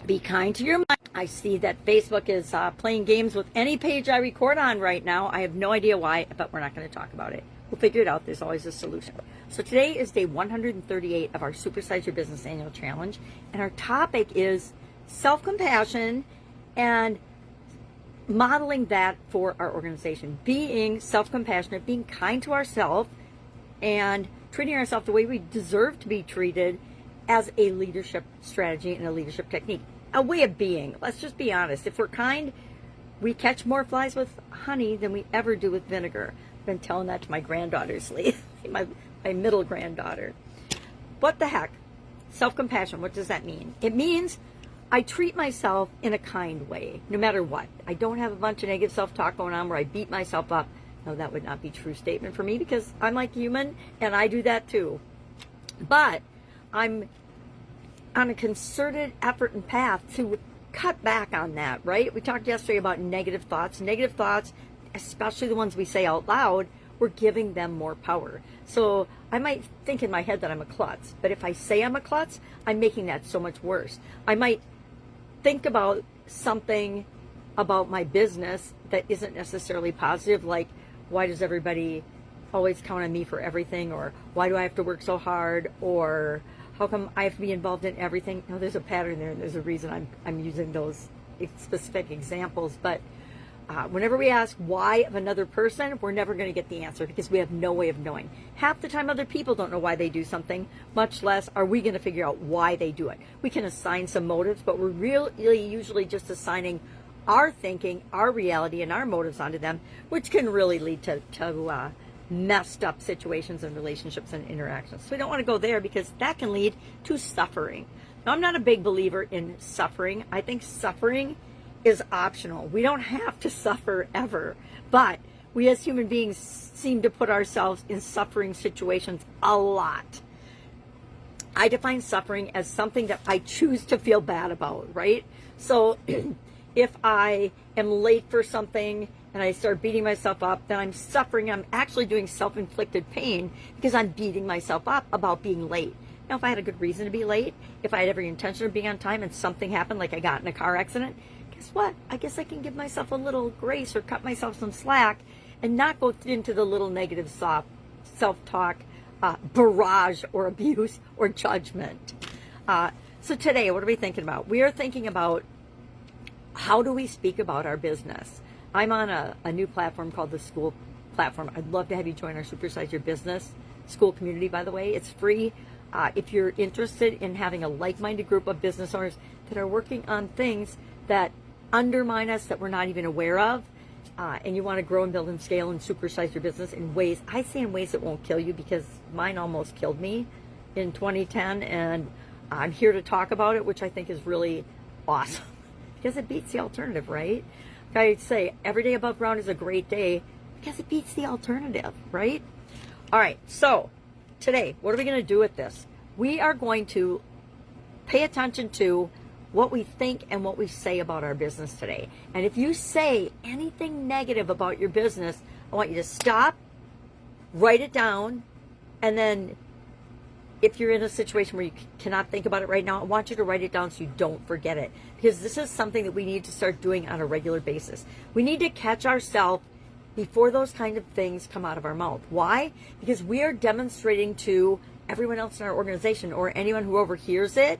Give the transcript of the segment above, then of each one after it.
Be kind to your mind. I see that Facebook is playing games with any page I record on right now. I have no idea why, but we're not going to talk about it. We'll figure it out. There's always a solution. So today is day 138 of our Supersize Your Business Annual Challenge. And our topic is self-compassion and modeling that for our organization. Being self-compassionate, being kind to ourselves, and treating ourselves the way we deserve to be treated as a leadership strategy and a leadership technique. A way of being. Let's just be honest. If we're kind, we catch more flies with honey than we ever do with vinegar. I've been telling that to my granddaughters lately, my middle granddaughter. What the heck? Self-compassion, what does that mean? It means I treat myself in a kind way, no matter what. I don't have a bunch of negative self-talk going on where I beat myself up. No, that would not be a true statement for me because I'm like human and I do that too. But I'm on a concerted effort and path to cut back on that, right? We talked yesterday about negative thoughts. Negative thoughts, especially the ones we say out loud, we're giving them more power. So I might think in my head that I'm a klutz, but if I say I'm a klutz, I'm making that so much worse. I might think about something about my business that isn't necessarily positive, like why does everybody always count on me for everything, or why do I have to work so hard, or how come I have to be involved in everything? No, there's a pattern there, and there's a reason I'm using those specific examples. But whenever we ask why of another person, we're never going to get the answer because we have no way of knowing. Half the time, other people don't know why they do something, much less are we going to figure out why they do it. We can assign some motives, but we're really usually just assigning our thinking, our reality, and our motives onto them, which can really lead to messed up situations and relationships and interactions. So we don't want to go there because that can lead to suffering. Now, I'm not a big believer in suffering. I think suffering is optional. We don't have to suffer ever, but we as human beings seem to put ourselves in suffering situations a lot. I define suffering as something that I choose to feel bad about, right? So if I am late for something and I start beating myself up, then I'm suffering. I'm actually doing self-inflicted pain because I'm beating myself up about being late. Now, if I had a good reason to be late, if I had every intention of being on time and something happened, like I got in a car accident, guess what? I guess I can give myself a little grace or cut myself some slack and not go into the little negative self-talk, barrage or abuse or judgment. So today, what are we thinking about? We are thinking about how do we speak about our business. I'm on a new platform called the School Platform. I'd love to have you join our Supersize Your Business School community, by the way. It's free. If you're interested in having a like-minded group of business owners that are working on things that undermine us that we're not even aware of, and you want to grow and build and scale and supersize your business in ways, I say in ways that won't kill you because mine almost killed me in 2010, and I'm here to talk about it, which I think is really awesome because it beats the alternative, right? I say every day above ground is a great day because it beats the alternative, right? All right, so today, what are we going to do with this? We are going to pay attention to what we think and what we say about our business today. And if you say anything negative about your business, I want you to stop, write it down, and then if you're in a situation where you cannot think about it right now, I want you to write it down so you don't forget it. Because this is something that we need to start doing on a regular basis. We need to catch ourselves before those kind of things come out of our mouth. Why? Because we are demonstrating to everyone else in our organization or anyone who overhears it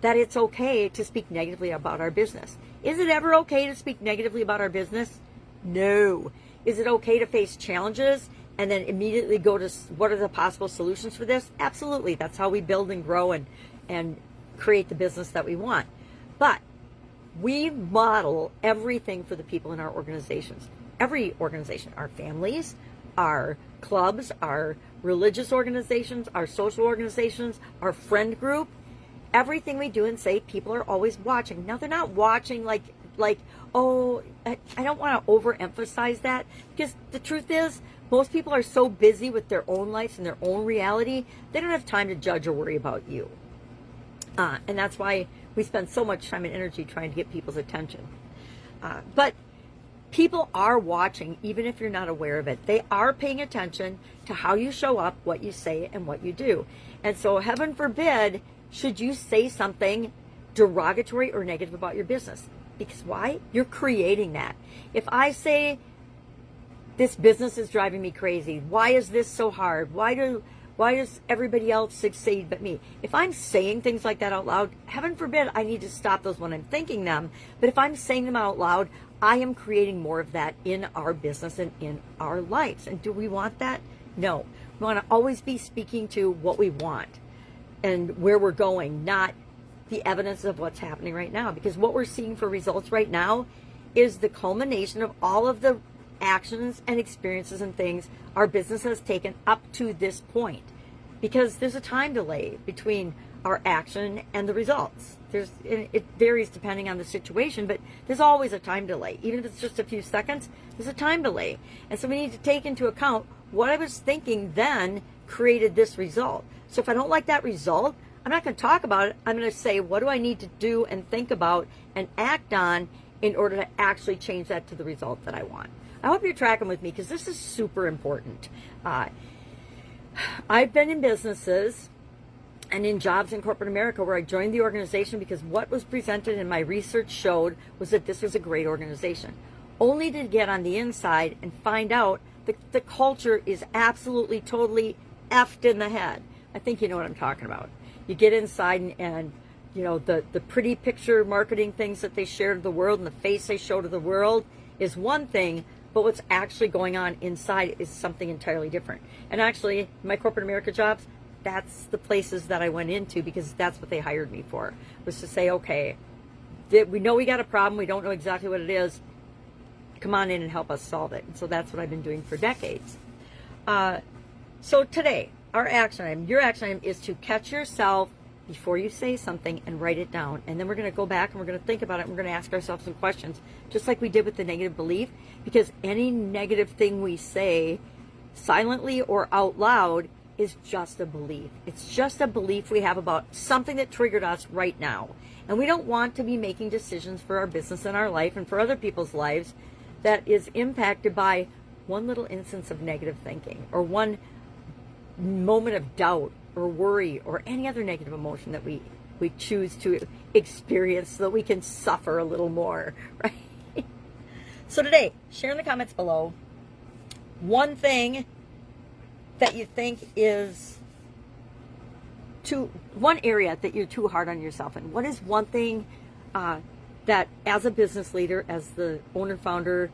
that it's okay to speak negatively about our business. Is it ever okay to speak negatively about our business? No. Is it okay to face challenges and then immediately go to what are the possible solutions for this? Absolutely. That's how we build and grow and create the business that we want. But we model everything for the people in our organizations. Every organization, our families, our clubs, our religious organizations, our social organizations, our friend group, everything we do and say, people are always watching. Now, they're not watching like, oh, I don't want to overemphasize that, because the truth is, most people are so busy with their own lives and their own reality, they don't have time to judge or worry about you. And that's why we spend so much time and energy trying to get people's attention. But people are watching, even if you're not aware of it. They are paying attention to how you show up, what you say, and what you do. And so, heaven forbid, should you say something derogatory or negative about your business. Because why? You're creating that. If I say, this business is driving me crazy, why is this so hard? Why does everybody else succeed but me? If I'm saying things like that out loud, heaven forbid I need to stop those when I'm thinking them. But if I'm saying them out loud, I am creating more of that in our business and in our lives. And do we want that? No. We want to always be speaking to what we want and where we're going, not the evidence of what's happening right now. Because what we're seeing for results right now is the culmination of all of the actions and experiences and things our business has taken up to this point. Because there's a time delay between our action and the results. It varies depending on the situation, but there's always a time delay. Even if it's just a few seconds, there's a time delay. And so we need to take into account what I was thinking then created this result. So if I don't like that result, I'm not going to talk about it. I'm going to say, what do I need to do and think about and act on in order to actually change that to the result that I want. I hope you're tracking with me because this is super important. I've been in businesses and in jobs in corporate America where I joined the organization because what was presented and my research showed was that this was a great organization. Only to get on the inside and find out that the culture is absolutely, totally effed in the head. I think you know what I'm talking about. You get inside and you know, the pretty picture marketing things that they share to the world and the face they show to the world is one thing, but what's actually going on inside is something entirely different. And actually, my corporate America jobs, that's the places that I went into because that's what they hired me for, was to say, okay, we know we got a problem, we don't know exactly what it is, come on in and help us solve it. And so that's what I've been doing for decades. So today, our action item, your action item is to catch yourself before you say something and write it down. And then we're going to go back and we're going to think about it and we're going to ask ourselves some questions, just like we did with the negative belief, because any negative thing we say silently or out loud is just a belief. It's just a belief we have about something that triggered us right now. And we don't want to be making decisions for our business and our life and for other people's lives that is impacted by one little instance of negative thinking or one moment of doubt or worry or any other negative emotion that we choose to experience so that we can suffer a little more, right? So today, share in the comments below one thing that you think is one area that you're too hard on yourself in. What is one thing that as a business leader, as the owner, founder,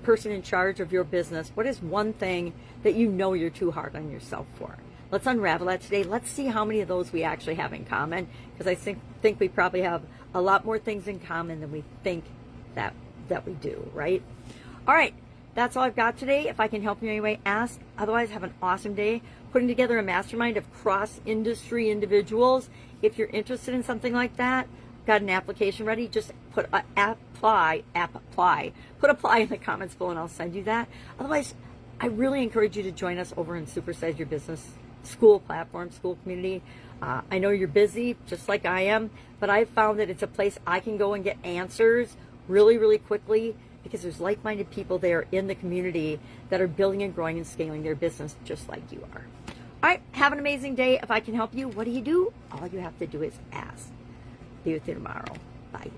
person in charge of your business, what is one thing that you know you're too hard on yourself for? Let's unravel that today. Let's see how many of those we actually have in common, because I think we probably have a lot more things in common than we think that we do, right? All right, that's all I've got today. If I can help you in any way, ask. Otherwise, have an awesome day. Putting together a mastermind of cross-industry individuals. If you're interested in something like that, got an application ready, just put apply in the comments below and I'll send you that. Otherwise, I really encourage you to join us over in Supersize Your Business school platform, school community. I know you're busy, just like I am, but I've found that it's a place I can go and get answers really, really quickly because there's like-minded people there in the community that are building and growing and scaling their business just like you are. All right, have an amazing day. If I can help you, what do? All you have to do is ask. Be with you tomorrow. Bye.